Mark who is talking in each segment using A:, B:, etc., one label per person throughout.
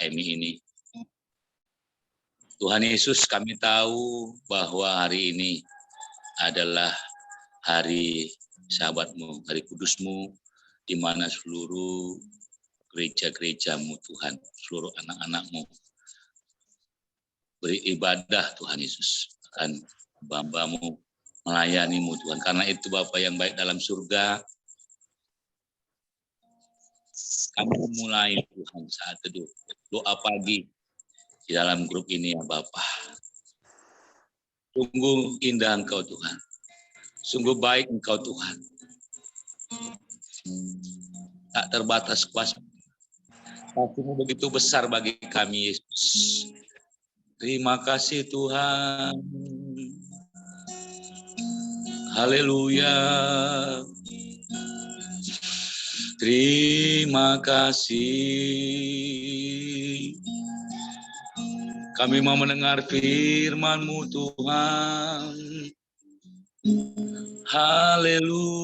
A: Emi ini. Tuhan Yesus, kami tahu bahwa hari ini adalah hari sahabat-Mu, hari kudus-Mu, di mana seluruh gereja-gereja-Mu Tuhan, seluruh anak-anak-Mu beribadah Tuhan Yesus, akan hamba-Mu melayani-Mu Tuhan. Karena itu Bapa yang baik dalam surga, kami mulai Tuhan saat teduh doa pagi di dalam grup ini ya Bapa. Sungguh indah Engkau Tuhan, sungguh baik Engkau Tuhan, tak terbatas kuasa. Kasih-Mu begitu besar bagi kami Yesus. Terima kasih Tuhan. Haleluya. Terima kasih. Kami mau mendengar firman-Mu Tuhan. Haleluya.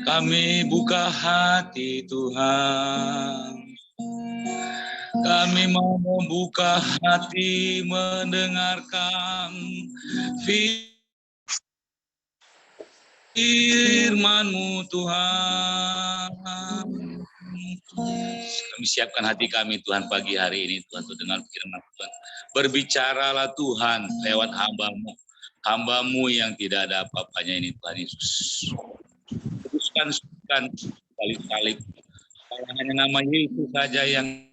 A: Kami buka hati Tuhan. Kami mau membuka hati mendengarkan firman-Mu Tuhan. Kami siapkan hati kami Tuhan pagi hari ini Tuhan untuk dengar firman Tuhan. Berbicaralah Tuhan lewat hamba-Mu. Hamba-Mu yang tidak ada apa-apanya ini Tuhan Yesus. Teruskan salib-salib. Hanya nama Yesus saja yang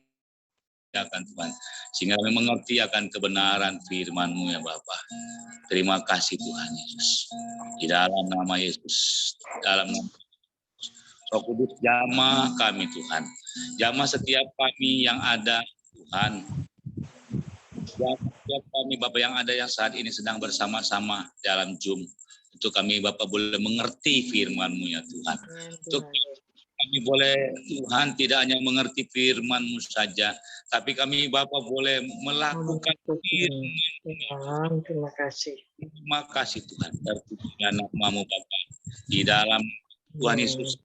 A: akan Tuhan. Sehingga kami mengerti akan kebenaran firman-Mu ya Bapa. Terima kasih Tuhan Yesus. Di dalam nama Yesus. Dalam nama Roh Kudus jamah kami Tuhan. Jamah setiap kami yang ada Tuhan. Jamah setiap kami Bapak yang ada yang saat ini sedang bersama-sama dalam Zoom. Untuk kami Bapak boleh mengerti firman-Mu ya Tuhan. Untuk kami boleh Tuhan tidak hanya mengerti firman-Mu saja. Tapi kami Bapak boleh melakukan firman-Mu.
B: Terima kasih.
A: Terima kasih Tuhan. Terpujilah nama-Mu Bapak. Di dalam Tuhan Yesus.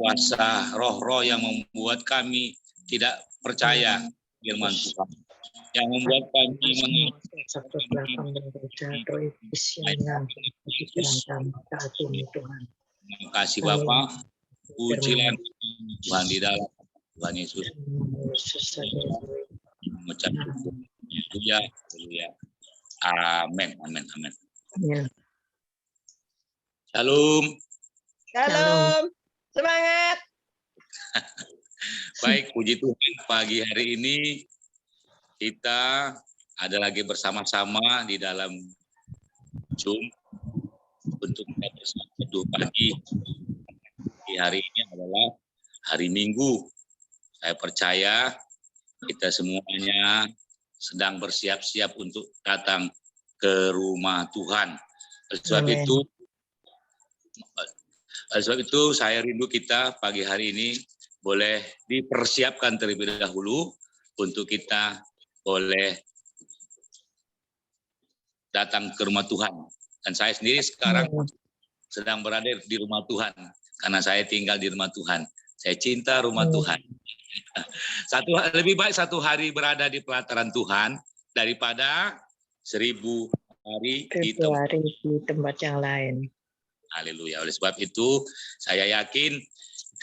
A: Kuasa roh-roh yang membuat kami tidak percaya firman Tuhan. Yang membuat kami Terima kasih Bapak. Pujilah Tuhan di dalam Tuhan Yesus. Mengucapkan haleluya, haleluya. Amin, amin, amin.
B: Ya.
A: Shalom.
C: Shalom. Semangat.
A: Baik, puji Tuhan pagi hari ini kita ada lagi bersama-sama di dalam Zoom untuk kita bersama teduh pagi. Di hari ini adalah hari Minggu. Saya percaya kita semuanya sedang bersiap-siap untuk datang ke rumah Tuhan. Sebab itu saya rindu kita pagi hari ini boleh dipersiapkan terlebih dahulu untuk kita boleh datang ke rumah Tuhan. Dan saya sendiri sekarang sedang berada di rumah Tuhan karena saya tinggal di rumah Tuhan. Saya cinta rumah Tuhan. Lebih baik satu hari berada di pelataran Tuhan daripada 1000 hari di
B: tempat yang lain.
A: Haleluya. Oleh sebab itu saya yakin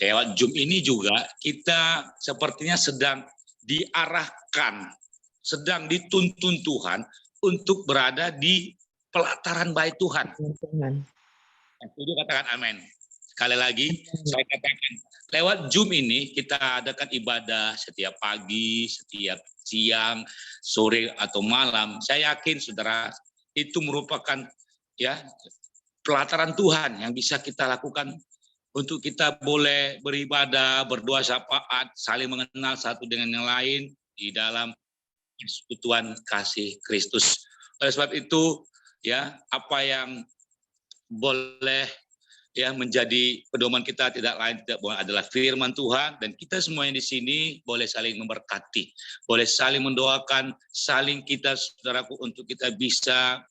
A: lewat Zoom ini juga kita sepertinya sedang diarahkan, sedang dituntun Tuhan untuk berada di pelataran bait Tuhan. Setuju katakan amin. Sekali lagi saya katakan lewat Zoom ini kita adakan ibadah setiap pagi, setiap siang, sore atau malam. Saya yakin saudara itu merupakan pelataran Tuhan yang bisa kita lakukan untuk kita boleh beribadah, berdoa syafaat, saling mengenal satu dengan yang lain di dalam persekutuan kasih Kristus. Oleh sebab itu, apa yang boleh menjadi pedoman kita tidak lain tidak boleh adalah firman Tuhan, dan kita semua yang di sini boleh saling memberkati, boleh saling mendoakan, saling kita saudaraku untuk kita bisa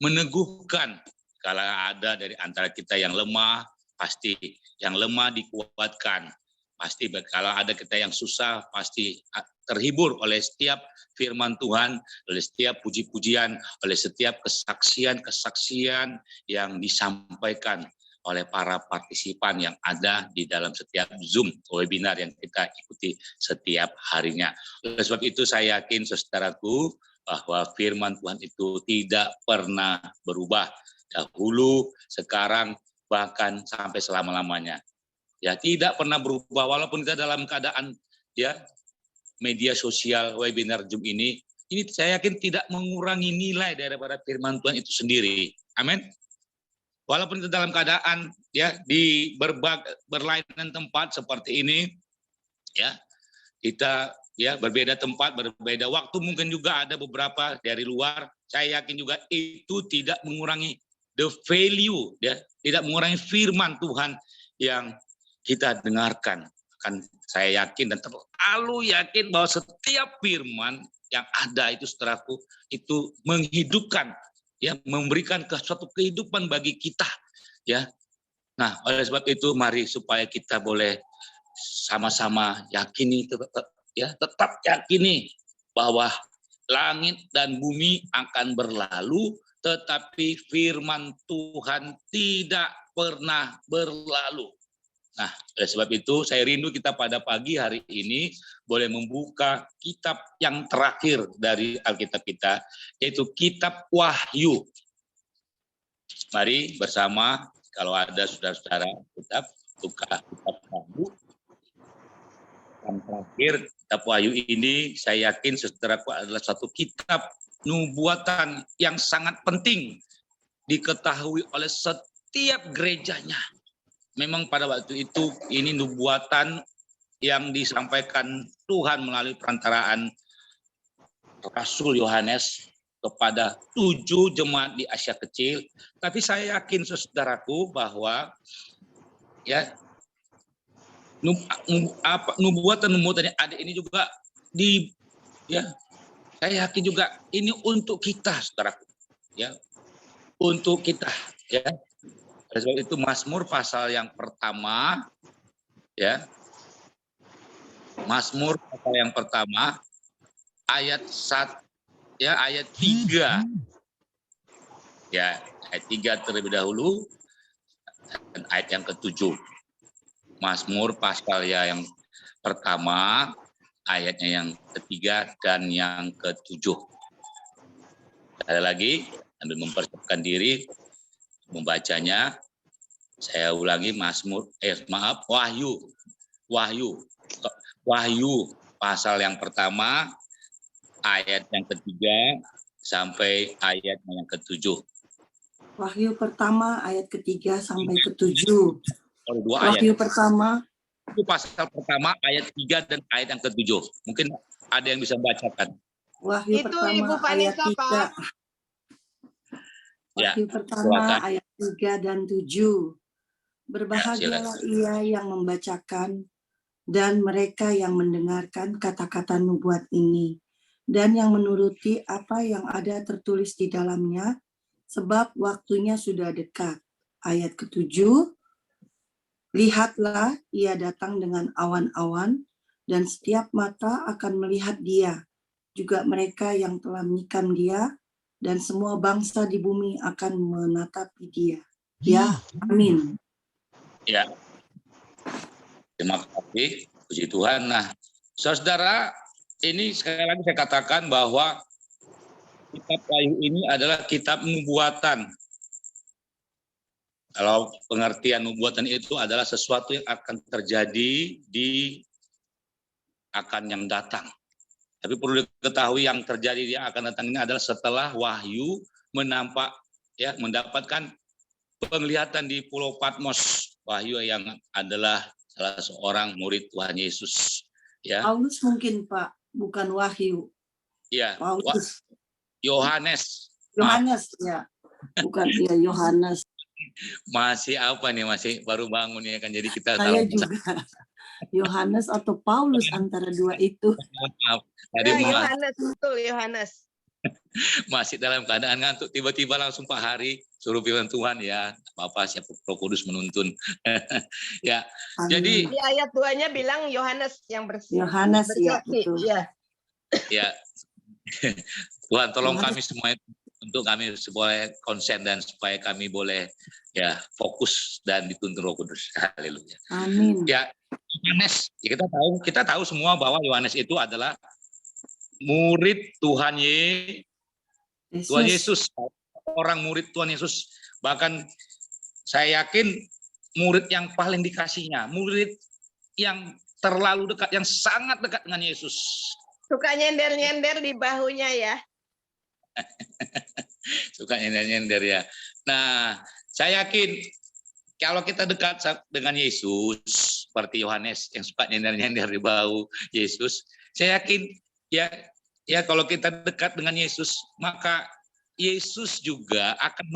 A: meneguhkan kalau ada dari antara kita yang lemah pasti. Yang lemah dikuatkan. Pasti kalau ada kita yang susah, pasti terhibur oleh setiap firman Tuhan, oleh setiap puji-pujian, oleh setiap kesaksian-kesaksian yang disampaikan oleh para partisipan yang ada di dalam setiap Zoom webinar yang kita ikuti setiap harinya. Oleh sebab itu saya yakin saudaraku bahwa firman Tuhan itu tidak pernah berubah. Dahulu, sekarang, bahkan sampai selama-lamanya. Ya, tidak pernah berubah walaupun kita dalam keadaan ya media sosial webinar Zoom ini saya yakin tidak mengurangi nilai daripada firman Tuhan itu sendiri. Amin. Walaupun kita dalam keadaan ya di berlainan tempat seperti ini, ya kita ya berbeda tempat, berbeda waktu, mungkin juga ada beberapa dari luar. Saya yakin juga itu tidak mengurangi the value, ya, tidak mengurangi firman Tuhan yang kita dengarkan. Kan saya yakin dan terlalu yakin bahwa setiap firman yang ada itu, saudaraku, itu menghidupkan, ya, memberikan suatu kehidupan bagi kita, ya. Nah, oleh sebab itu mari supaya kita boleh sama-sama yakini, tetap yakini bahwa langit dan bumi akan berlalu, tetapi firman Tuhan tidak pernah berlalu. Nah, oleh sebab itu saya rindu kita pada pagi hari ini boleh membuka kitab yang terakhir dari Alkitab kita, yaitu kitab Wahyu. Mari bersama, kalau ada saudara-saudara, kita buka kitab Wahyu. Yang terakhir, kitab Wahyu ini saya yakin saudaraku adalah satu kitab nubuatan yang sangat penting diketahui oleh setiap gerejanya. Memang pada waktu itu ini nubuatan yang disampaikan Tuhan melalui perantaraan Rasul Yohanes kepada 7 jemaat di Asia Kecil. Tapi saya yakin saudaraku bahwa ya nubuatan yang ada ini juga saya yakin juga ini untuk kita, saudaraku, ya, untuk kita, ya. Oleh sebab itu Mazmur pasal yang pertama, ya, Mazmur pasal yang pertama ayat 1, ya, ayat 3, ya, ayat 3 terlebih dahulu dan ayat yang ke-7. Mazmur pasal yang pertama ayatnya yang ke-3 dan yang ke-7. Ada lagi sambil mempersiapkan diri membacanya. Saya ulangi, Wahyu pasal yang pertama ayat yang ke-3 sampai ayat yang ke-7.
D: Wahyu pertama ayat ke-3 sampai ke-7.
A: Wahyu
D: pertama
A: itu pasal pertama ayat 3 dan ayat yang ke-7. Mungkin ada yang bisa bacakan.
D: Wahyu
C: itu
D: pertama
C: Ibu
D: ayat
C: Vanessa,
D: 3.
C: Pak.
D: Wahyu pertama ayat 3 dan 7. Berbahagialah ia yang membacakan dan mereka yang mendengarkan kata-kata nubuat ini dan yang menuruti apa yang ada tertulis di dalamnya, sebab waktunya sudah dekat. Ayat ke-7. Lihatlah, ia datang dengan awan-awan dan setiap mata akan melihat dia, juga mereka yang telah menikam dia, dan semua bangsa di bumi akan menatapi dia. Ya, amin.
A: Ya, terima kasih, puji Tuhan. Nah, saudara, ini sekali lagi saya katakan bahwa kitab Wahyu ini adalah kitab nubuatan. Kalau pengertian nubuatan itu adalah sesuatu yang akan terjadi akan yang datang. Tapi perlu diketahui yang terjadi yang akan datang ini adalah setelah Wahyu mendapatkan penglihatan di Pulau Patmos. Wahyu yang adalah salah seorang murid Tuhan Yesus. Ya.
D: Paulus mungkin, Pak, bukan Wahyu.
A: Ya.
D: Paulus.
A: Yohanes,
D: ya. Bukan ya Yohanes.
A: Masih apa nih, masih baru bangun ya kan, jadi kita
D: Saya juga Yohanes atau Paulus antara dua itu.
A: Maaf.
C: Ya, Yohanes, betul Yohanes.
A: masih dalam keadaan ngantuk, tiba-tiba langsung Pak Hari suruh firman Tuhan, ya apa siapa Roh Kudus menuntun. Ya, jadi
D: Amin.
C: Di ayat 2-nya bilang Yohanes yang
D: Yohanes, ya
C: bersaksi.
D: betul.
C: Ya.
A: ya Tuhan tolong
D: Yohanes.
A: kami semua untuk kami supaya konsen dan supaya kami boleh ya fokus dan dituntun Roh Kudus. Haleluya.
D: Amin.
A: Ya, Yohanes, ya kita tahu semua bahwa Yohanes itu adalah murid Tuhan Yesus, orang murid Tuhan Yesus. Bahkan saya yakin murid yang paling dikasihnya, murid yang terlalu dekat, yang sangat dekat dengan Yesus.
C: Suka nyender-nyender di bahunya ya.
A: Suka nyender-nyender ya. Nah, saya yakin kalau kita dekat dengan Yesus, seperti Yohanes yang suka nyender-nyender di bahu Yesus, saya yakin ya kalau kita dekat dengan Yesus, maka Yesus juga akan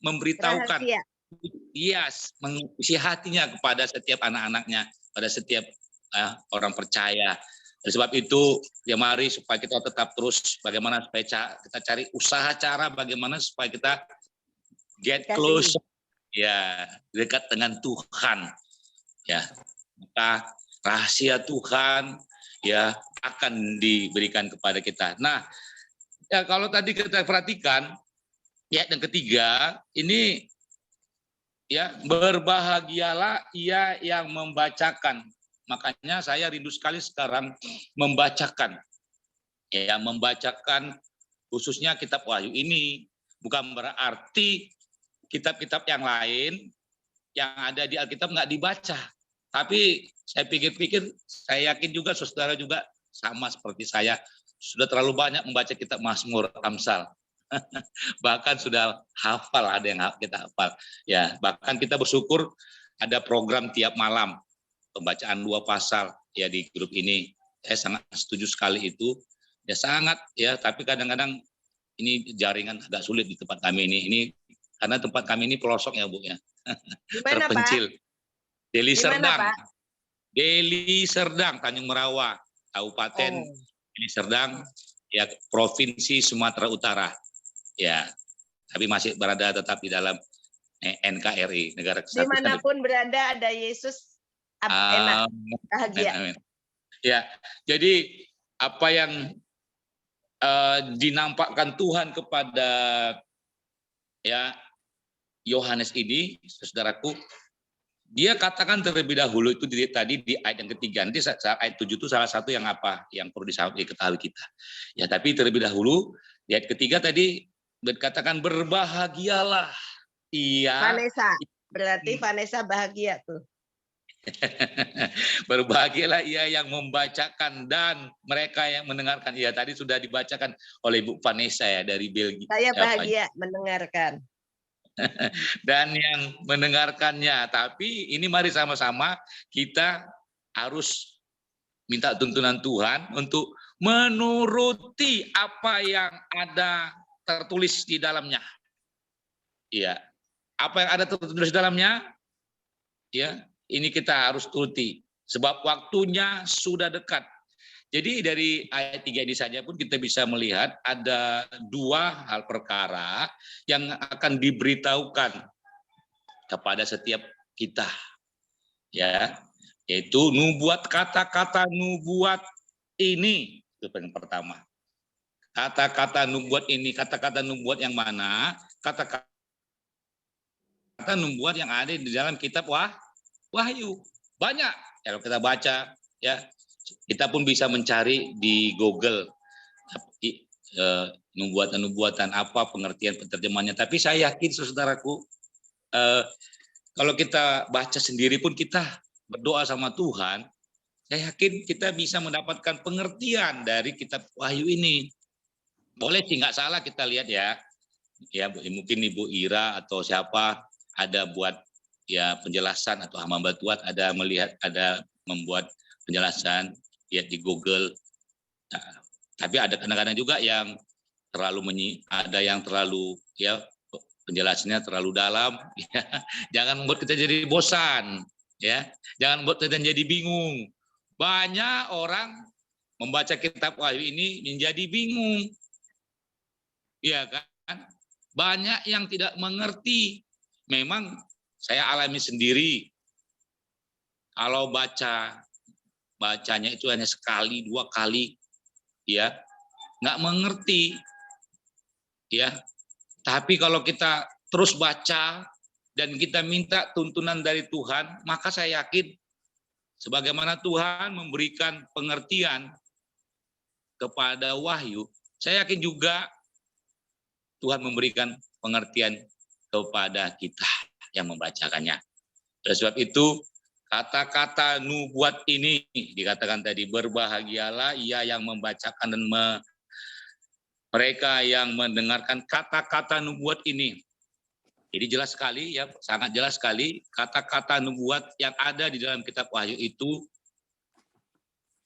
A: memberitahukan,
C: Rahasia.
A: mengisi hatinya kepada setiap anak-anaknya, pada setiap orang percaya. Oleh sebab itu, ya mari supaya kita tetap terus bagaimana supaya kita cari usaha cara bagaimana supaya kita get close, ya dekat dengan Tuhan, ya maka rahasia Tuhan ya akan diberikan kepada kita. Nah, ya kalau tadi kita perhatikan ya yang ketiga ini ya berbahagialah ia yang membacakan. Makanya saya rindu sekali sekarang membacakan khususnya kitab Wahyu ini. Bukan berarti kitab-kitab yang lain yang ada di Alkitab nggak dibaca. Tapi saya pikir-pikir, saya yakin juga saudara juga sama seperti saya, sudah terlalu banyak membaca kitab Mazmur, Amsal. Bahkan sudah hafal, ada yang kita hafal. Ya, bahkan kita bersyukur ada program tiap malam pembacaan 2 pasal ya di grup ini. Saya sangat setuju sekali itu. Ya sangat ya, tapi kadang-kadang ini jaringan agak sulit di tempat kami ini. Ini karena tempat kami ini pelosok ya, Bu ya.
C: Gimana,
A: Terpencil.
C: Pak?
A: Deli
C: Gimana,
A: Serdang.
C: Pak?
A: Deli Serdang, Tanjung Merawa, Kabupaten Deli Serdang, ya Provinsi Sumatera Utara. Ya, tapi masih berada tetap di dalam NKRI, Negara Kesatuan.
C: Dimanapun berada ada Yesus, enak, bahagia.
A: Amin. Ya, jadi apa yang dinampakkan Tuhan kepada ya Yohanes ini, saudaraku, dia katakan terlebih dahulu itu tadi di ayat yang ketiga. Nanti ayat 7 itu salah satu yang apa yang perlu diketahui kita. Ya, tapi terlebih dahulu di ayat ketiga tadi dikatakan berbahagialah ia.
C: Vanessa, berarti Vanessa bahagia tuh.
A: Berbahagialah ia yang membacakan dan mereka yang mendengarkan. Ya, tadi sudah dibacakan oleh Ibu Vanessa ya dari Belgia.
C: Saya bahagia mendengarkan.
A: Dan yang mendengarkannya. Tapi ini mari sama-sama kita harus minta tuntunan Tuhan untuk menuruti apa yang ada tertulis di dalamnya. Iya. Apa yang ada tertulis di dalamnya? Ya, ini kita harus turuti. Sebab waktunya sudah dekat. Jadi dari ayat 3 ini saja pun kita bisa melihat ada 2 hal perkara yang akan diberitahukan kepada setiap kita. Ya, yaitu nubuat, kata-kata nubuat ini. Itu yang pertama. Kata-kata nubuat ini, kata-kata nubuat yang mana? Kata-kata nubuat yang ada di dalam kitab Wahyu. Banyak. Kalau kita baca ya, kita pun bisa mencari di Google nubuatan-nubuatan apa pengertian penerjemahannya. Tapi saya yakin saudaraku, kalau kita baca sendiri pun kita berdoa sama Tuhan, saya yakin kita bisa mendapatkan pengertian dari kitab Wahyu ini. Boleh sih, nggak salah kita lihat ya. Ya mungkin Ibu Ira atau siapa ada buat ya penjelasan, atau hamba Tuhan ada membuat penjelasan lihat di Google. Nah, tapi ada kadang-kadang juga yang ada yang terlalu ya penjelasannya terlalu dalam. Ya. Jangan membuat kita jadi bosan, ya. Jangan membuat kita jadi bingung. Banyak orang membaca kitab Wahyu ini menjadi bingung. Ya kan? Banyak yang tidak mengerti. Memang saya alami sendiri. Kalau bacanya itu hanya sekali, 2 kali, ya, nggak mengerti, ya. Tapi kalau kita terus baca dan kita minta tuntunan dari Tuhan, maka saya yakin sebagaimana Tuhan memberikan pengertian kepada Wahyu, saya yakin juga Tuhan memberikan pengertian kepada kita yang membacakannya. Oleh sebab itu, kata-kata nubuat ini dikatakan tadi, berbahagialah ia yang membacakan dan mereka yang mendengarkan kata-kata nubuat ini. Jadi jelas sekali, ya, sangat jelas sekali kata-kata nubuat yang ada di dalam kitab Wahyu itu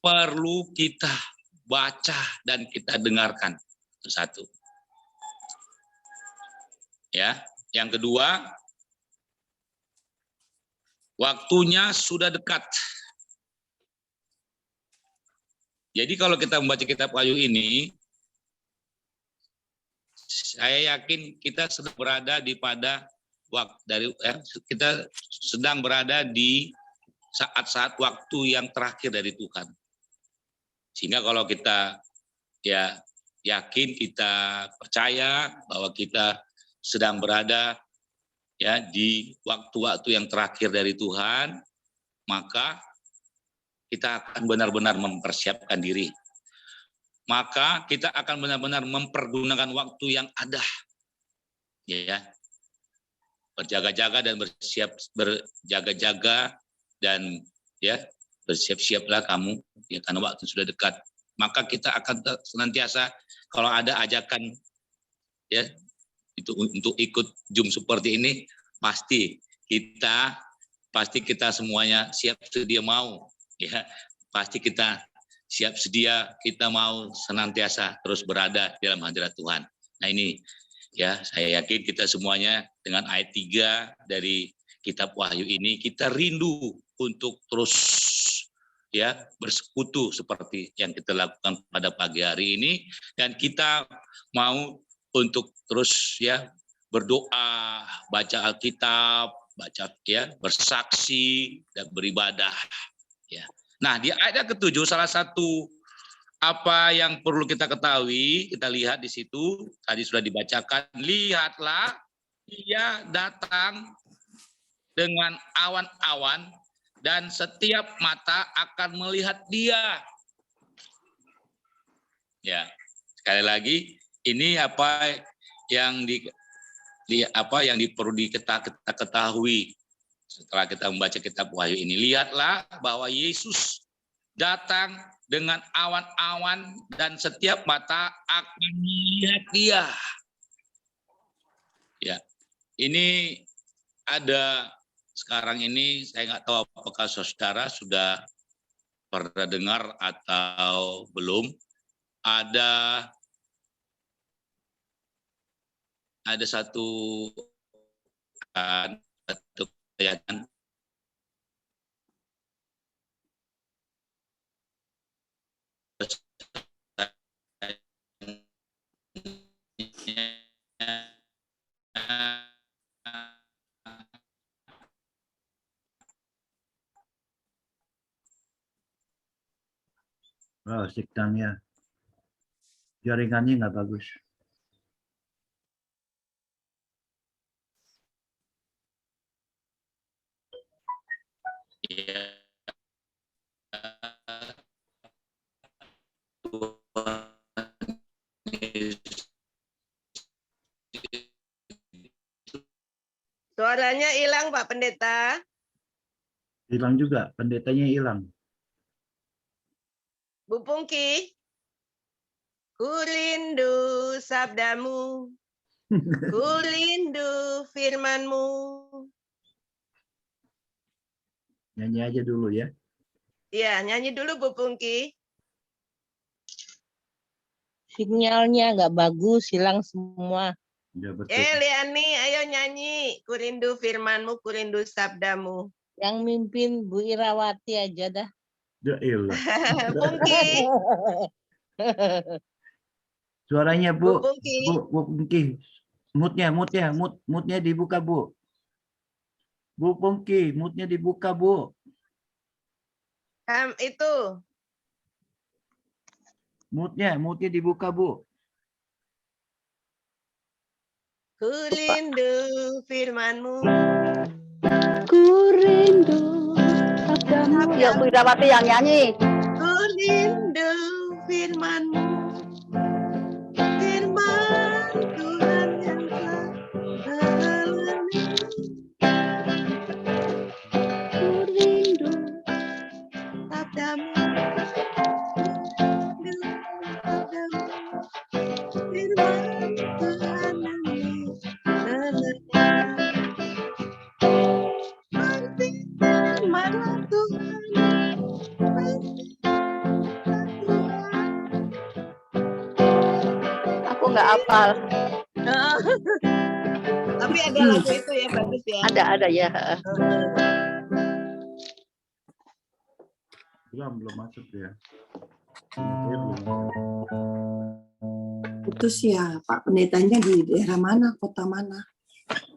A: perlu kita baca dan kita dengarkan. Itu satu. Ya, yang kedua, waktunya sudah dekat. Jadi kalau kita membaca kitab Wahyu ini, saya yakin kita sedang berada kita sedang berada di saat-saat waktu yang terakhir dari Tuhan. Sehingga kalau kita ya yakin, kita percaya bahwa kita sedang berada ya di waktu-waktu yang terakhir dari Tuhan, maka kita akan benar-benar mempersiapkan diri. Maka kita akan benar-benar mempergunakan waktu yang ada. Ya. Berjaga-jaga dan berjaga-jaga dan ya bersiap-siaplah kamu ya, karena waktu sudah dekat. Maka kita akan senantiasa kalau ada ajakan ya itu untuk ikut Zoom seperti ini, pasti kita semuanya siap sedia mau ya. Pasti kita siap sedia, kita mau senantiasa terus berada dalam hadirat Tuhan. Nah ini ya, saya yakin kita semuanya dengan ayat 3 dari kitab Wahyu ini, kita rindu untuk terus ya bersekutu seperti yang kita lakukan pada pagi hari ini, dan kita mau untuk terus ya berdoa, baca Alkitab, baca ya, bersaksi dan beribadah ya. Nah, di ayat ke-7 salah satu apa yang perlu kita ketahui, kita lihat di situ, tadi sudah dibacakan, lihatlah dia datang dengan awan-awan dan setiap mata akan melihat dia. Ya, sekali lagi, ini apa yang perlu kita ketahui setelah kita membaca kitab Wahyu ini. Lihatlah bahwa Yesus datang dengan awan-awan dan setiap mata akan melihat dia. Ya, ini ada sekarang ini, saya nggak tahu apakah saudara sudah pernah dengar atau belum, ada satu kelihatan
E: signalnya, jaringannya nggak bagus.
C: Suaranya hilang, Pak Pendeta.
E: Hilang juga, pendetanya hilang.
C: Bu Pungki, ku rindu sabdamu, ku rindu firmanmu.
E: Nyanyi aja dulu ya.
C: Iya, nyanyi dulu Bu Pungki.
B: Sinyalnya nggak bagus, hilang semua.
E: Ya, betul.
C: Liani, ayo nyanyi. Ku rindu firmanmu, ku rindu sabdamu.
B: Yang mimpin Bu Irawati aja dah.
E: Ya ilah.
C: Pungki.
E: Suaranya
C: Bu
E: Bu.
C: Pungki.
E: Bu Pungki. Mutnya dibuka Bu. Bu Pungki, mutnya dibuka Bu.
C: Itu
E: Mutnya dibuka Bu.
C: kurindu firman-Mu.
F: Ku rindu sabdamu. Ya, Bu Irawati yang nyanyi.
C: Kurindu firman-Mu. Firman Tuhan yang telah mengalami.
F: Ku rindu.
C: Sabdamu. Rindu sabdamu. Firman Tuhan yang mengalami. Firman Tuhan.
F: Aku nggak hafal.
C: Oh. Tapi ada lagu itu ya, bagus ya.
F: Ada ya.
E: Belum masuk ya. Saya belum.
D: Itu siapa? Pendetanya di daerah mana? Kota mana?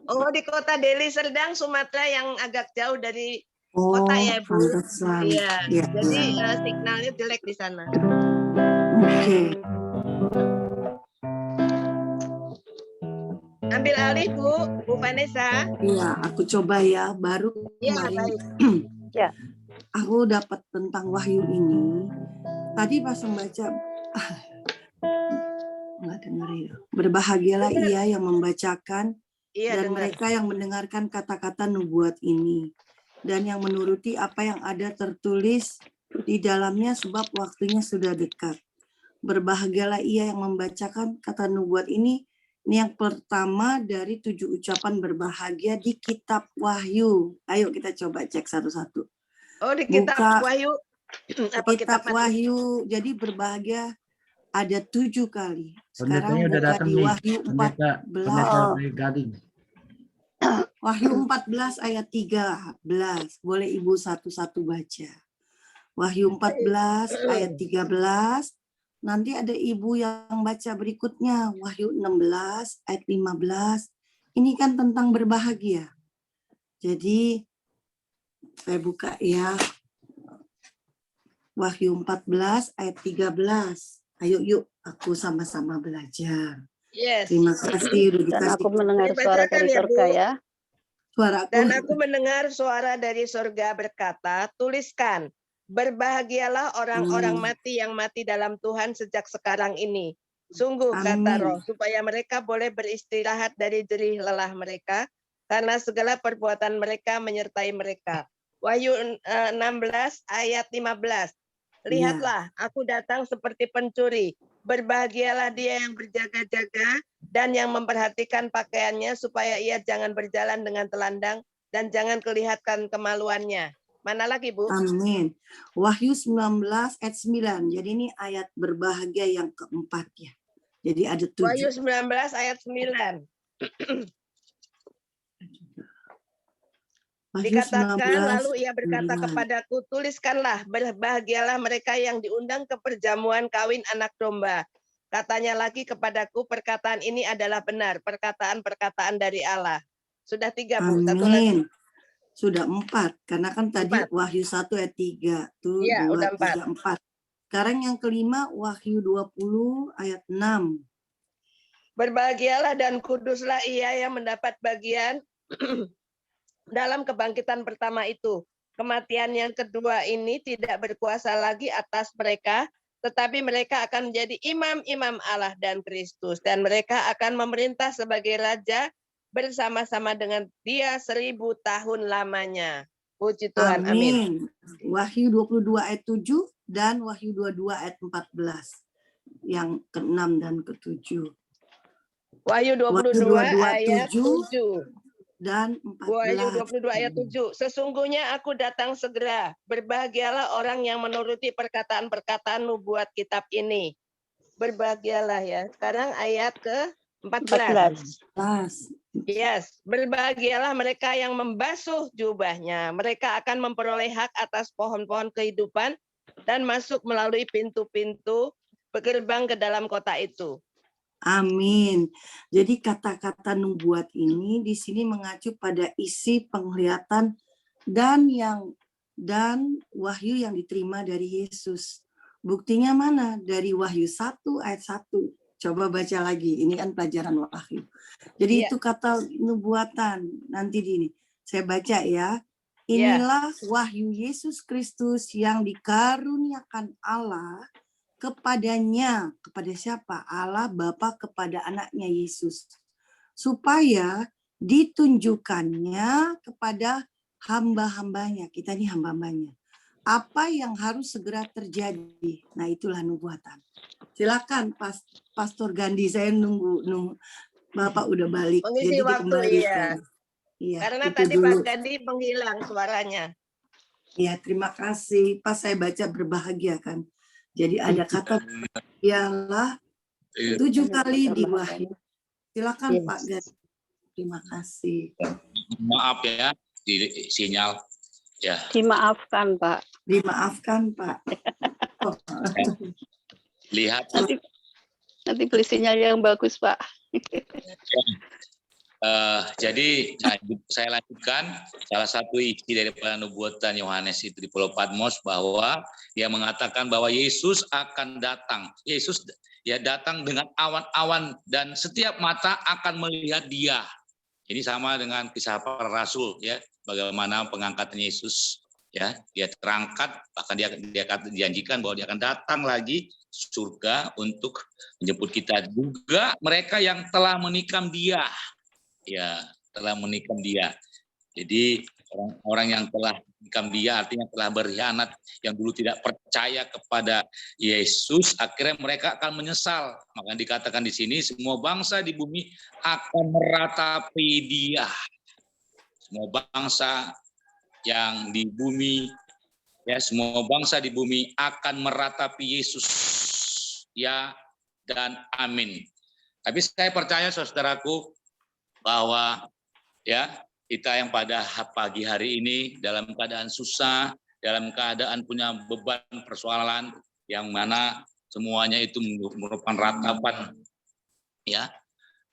C: Oh, di kota Deli Serdang, Sumatera yang agak jauh dari
D: Oh,
C: kota ya, Bu.
D: pantesan.
C: Iya.
D: Iya,
C: Jadi
D: iya.
C: signalnya jelek di sana.
D: Oke.
C: Ambil alih, Bu Vanessa.
D: Iya, aku coba ya. Baru
C: Iya,
D: kemarin
C: baik.
F: Ya.
D: aku dapat tentang wahyu ini. Tadi pas membaca, nggak dengar ya. Berbahagialah ia yang membacakan
C: Iya,
D: dan
C: dengar.
D: mereka yang mendengarkan kata-kata nubuat ini dan yang menuruti apa yang ada tertulis di dalamnya sebab waktunya sudah dekat. Berbahagialah ia yang membacakan kata nubuat ini. Ini yang pertama dari 7 ucapan berbahagia di kitab Wahyu. Ayo kita coba cek satu-satu.
C: Oh, di kitab
D: Buka
C: Wahyu. Apa
D: kitab
C: kitab mana?
D: Wahyu. Jadi berbahagia ada 7 kali. Sekarang
E: Pendetanya udah
D: buka
E: datang
D: di
E: nih.
D: Wahyu
E: Pendeta
D: 14.
E: dari Gading.
D: Wahyu 14 ayat 13. Boleh Ibu satu-satu baca. Wahyu 14 ayat 13. Nanti ada Ibu yang baca berikutnya. Wahyu 16 ayat 15. Ini kan tentang berbahagia. Jadi saya buka ya. Wahyu 14 ayat 13. Ayo yuk, aku sama-sama belajar.
C: Yes.
D: Terima kasih udah
F: Dan
D: dikasih
F: aku mendengar
C: Dibacakan
F: suara dari
C: ya,
F: surga
C: Bu.
F: ya.
D: suara aku.
C: Dan aku mendengar suara dari surga berkata, tuliskan, berbahagialah orang-orang mati yang mati dalam Tuhan sejak sekarang ini. Sungguh, kata
D: Amin.
C: Roh, supaya mereka boleh beristirahat dari jerih lelah mereka, karena segala perbuatan mereka menyertai mereka. Wahyu 16 ayat 15. Lihatlah, aku datang seperti pencuri. Berbahagialah dia yang berjaga-jaga dan yang memperhatikan pakaiannya supaya ia jangan berjalan dengan telandang dan jangan kelihatan kemaluannya. Mana lagi, Bu?
D: Amin. Wahyu 19 ayat 9. Jadi ini ayat berbahagia yang keempat ya. Jadi ada 7.
C: Wahyu 19 ayat 9.
D: Wahyu
C: Dikatakan
D: 19,
C: lalu ia berkata
D: 9.
C: kepadaku, tuliskanlah, berbahagialah mereka yang diundang ke perjamuan kawin anak domba. Katanya lagi kepadaku, perkataan ini adalah benar, perkataan-perkataan dari Allah. Sudah 3, Bu. Satu lagi.
D: Amin. Sudah 4. Karena kan tadi
C: 4.
D: Wahyu 1 ayat 3. Tuh
C: Iya,
D: 2,
C: udah
D: 3, 4. Sekarang yang kelima Wahyu 20 ayat 6.
C: Berbahagialah dan kuduslah ia yang mendapat bagian dalam kebangkitan pertama itu. Kematian yang kedua ini tidak berkuasa lagi atas mereka, tetapi mereka akan menjadi imam-imam Allah dan Kristus. Dan mereka akan memerintah sebagai raja bersama-sama dengan dia 1000 tahun lamanya. Puji Tuhan, amin.
D: Wahyu 22 ayat 7 dan Wahyu 22 ayat 14. Yang ke-6 dan ke-7.
C: Wahyu 22 ayat 7.
D: Dan 14.
C: Wahyu 22 ayat 7. Sesungguhnya aku datang segera. Berbahagialah orang yang menuruti perkataan-perkataan nubuat kitab ini. Berbahagialah ya. Sekarang ayat ke-14. Yes, berbahagialah mereka yang membasuh jubahnya. Mereka akan memperoleh hak atas pohon-pohon kehidupan dan masuk melalui pintu-pintu gerbang ke dalam kota itu.
D: Amin. Jadi kata-kata nubuat ini di sini mengacu pada isi penglihatan dan wahyu yang diterima dari Yesus. Buktinya mana? Dari Wahyu 1 ayat 1. Coba baca lagi. Ini kan pelajaran wahyu. Jadi
C: Iya.
D: itu kata nubuatan. Nanti ini saya baca ya. Inilah wahyu Yesus Kristus yang dikaruniakan Allah kepadanya. Kepada siapa? Allah Bapa kepada anaknya Yesus. Supaya ditunjukkannya kepada hamba-hambanya. Kita ini hamba-hambanya. Apa yang harus segera terjadi. Nah, itulah nubuatan. Silakan Pastor Gandhi, saya nunggu Bapak udah balik.
C: Mengisi
D: jadi
C: waktu,
D: dikembalikan. Iya,
C: Karena
D: itu
C: tadi
D: dulu.
C: Pak Gandhi menghilang suaranya.
D: Iya, terima kasih. Pas saya baca berbahagia kan. Jadi ada kata ialah 7 kali di wahyu. Silakan Pak Gandhi. Terima kasih.
A: Maaf ya, di sinyal. Ya.
F: Dimaafkan, Pak.
D: Dimaafkan Pak. Oh.
A: Lihat.
F: Nanti beli sinyal yang bagus, Pak.
A: Jadi saya lanjutkan salah satu isi dari nubuatan Yohanes itu di Pulau Patmos bahwa dia mengatakan bahwa Yesus akan datang. Yesus ya datang dengan awan-awan dan setiap mata akan melihat dia. Ini sama dengan kisah para rasul ya, bagaimana pengangkatan Yesus ya, dia terangkat bahkan dia dijanjikan bahwa dia akan datang lagi surga untuk menjemput kita juga mereka yang telah menikam dia. Ya, telah menikam dia. Jadi orang-orang yang telah menikam dia artinya telah berkhianat, yang dulu tidak percaya kepada Yesus, akhirnya mereka akan menyesal. Maka dikatakan di sini semua bangsa di bumi akan meratapi dia. Semua bangsa yang di bumi, ya semua bangsa di bumi akan meratapi Yesus. Ya dan amin. Tapi saya percaya saudaraku, bahwa ya kita yang pada pagi hari ini dalam keadaan susah, dalam keadaan punya beban persoalan yang mana semuanya itu merupakan ratapan ya.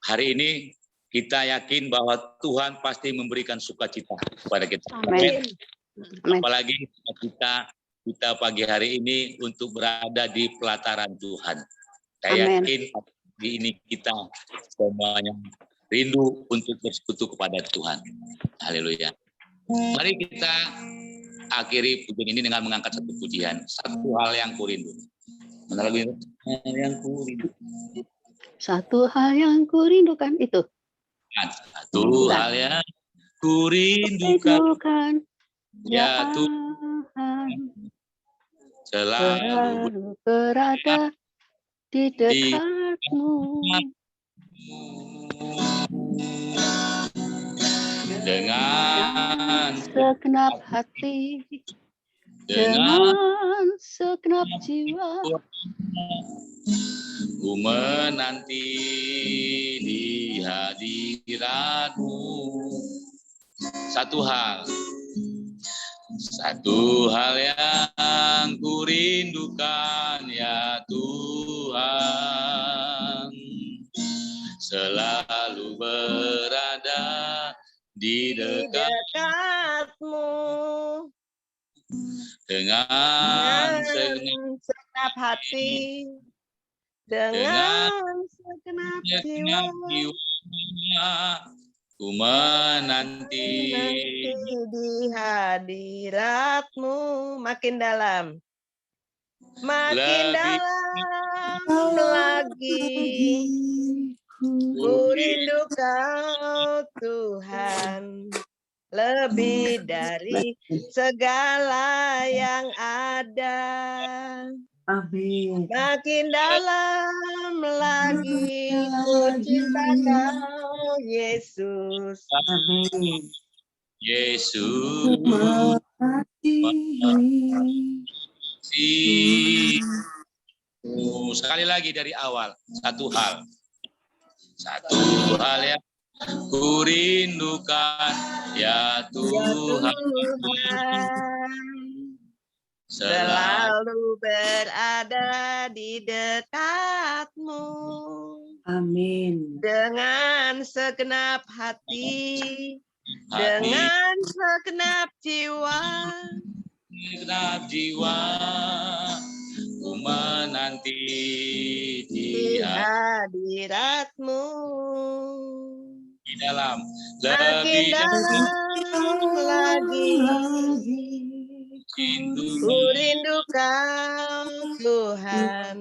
A: Hari ini kita yakin bahwa Tuhan pasti memberikan sukacita kepada kita.
F: Amin.
A: Apalagi kita pagi hari ini untuk berada di pelataran Tuhan. Saya yakin di ini kita semuanya rindu untuk bersekutu kepada Tuhan. Haleluya. Mari kita akhiri pujian ini dengan mengangkat satu pujian. Satu hal yang kurindu. Mana lagu yang kurindu?
F: Satu hal yang kurindukan itu.
A: Satu hal yang kurindukan. Ya Tuhan. Selalu
F: berada di dekatmu.
A: Dengan
F: segenap hati, dengan segenap jiwa,
A: ku menanti di hadirat-Mu. Satu hal yang ku rindukan ya Tuhan, selalu berada di dekat-Mu dengan
C: segenap hati, dengan segenap jiwa,
A: ku menanti
C: di hadirat-Mu. Makin dalam, makin dalam lagi. Ku rindu Kau Tuhan, lebih dari segala yang ada.
D: Amin.
C: Makin dalam lagi ku cinta Kau Yesus.
D: Amin.
A: Yesus. Sekali lagi dari awal, satu hal yang ku rindukan ya Tuhan, selalu
C: berada di dekat-Mu.
D: Amin.
C: Dengan segenap hati, dengan segenap jiwa,
A: segenap jiwa, ku menanti
C: di
A: Dia
C: hadirat-Mu.
A: di dalam
C: Makin
A: lebih
C: dalam lagi, ku rindu Kau Tuhan,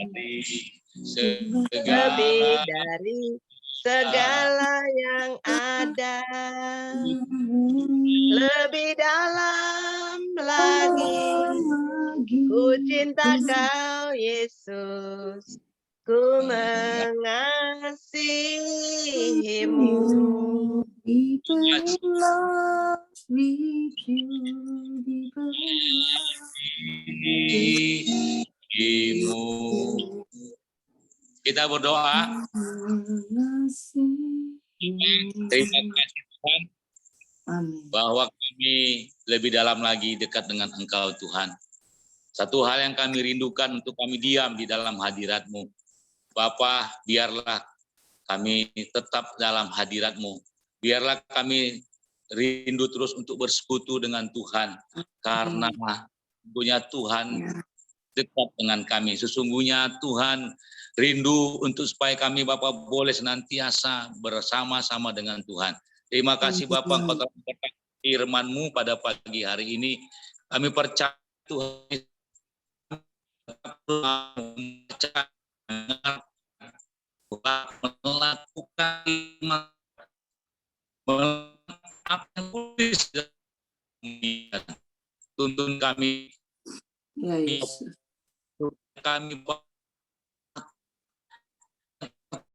A: dari
C: lebih
A: segala
C: dari segala yang ada, lebih dalam lagi. Ku cinta Kau Yesus, ku mengasihi-Mu.
D: Deep in love with you, deep in
A: dirimu. Kita berdoa. Terima kasih Tuhan
D: Amin.
A: bahwa kami lebih dalam lagi dekat dengan Engkau Tuhan. Satu hal yang kami rindukan untuk kami diam di dalam hadirat-Mu. Bapa, biarlah kami tetap dalam hadirat-Mu. Biarlah kami rindu terus untuk bersekutu dengan Tuhan. Karena sesungguhnya Tuhan dekat dengan kami. Sesungguhnya Tuhan rindu untuk supaya kami Bapak boleh senantiasa bersama-sama dengan Tuhan. Terima kasih Bapak, Engkau telah memberkati firman-Mu pada pagi hari ini. Kami percaya Tuhan melakukan apa yang boleh tuntun kami
D: Ya Yesus.
A: kami